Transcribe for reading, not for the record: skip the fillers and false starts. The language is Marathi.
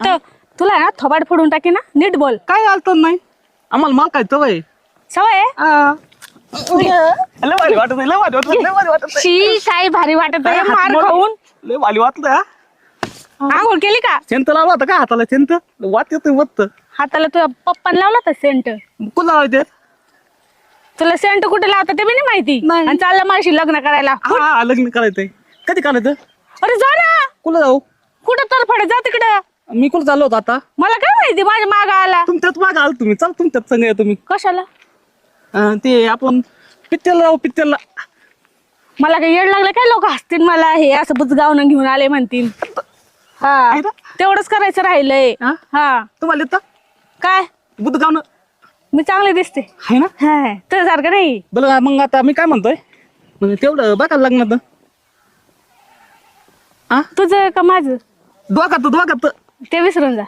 तर तुला ना थोबाड फोडून टाकी ना, नीट बोल. काय आलतं नाही आम्हाला माल काय तवय सवय आहे? लय भारी वाटत लय भारी वाटत लय भारी वाटत शी काय भारी वाटत आहे मार खाऊन. लय भारी वाटलं आंघोळ केली का? सेंट लावला होता का हाताला सेंट वाट येतोय वत्त हाताला तुझ्या पप्पान लावला होता सेंट. कुठं लावायचे तुला सेंट कुठे लावता ते बी नाही माहिती. नाही. आणि चाललं माझी लग्न करायला. हा लग्न करायचंय कधी करायचं अरे जा ना, कुठं जाऊ कुठं तर फड जा तिकडं. मी कुठं चाललो होतो आता मला काय माहिती माझ्या माग आला. तुमच्यात माग आल तुम्ही चल तुमच्यात संग या तुम्ही कशाला? ते आपण पिक्चरला जाऊ पिक्चरला मला काही येड लागलं काय, लोक हसतील मला, हे असं बुजगावनं घेऊन आले म्हणतील. हा आहे ना? तेवढंच करायचं राहिलंय. हा? हा तुम्हाला येतं काय बुद्धगावनं मी चांगले दिसते. आहे ना हा तुझ्यासारखं नाही. बरं मग आता मी काय म्हणतोय म्हणजे तेवढं बघा लग्नात तुझं का माझं दोघात ते विसरून जा.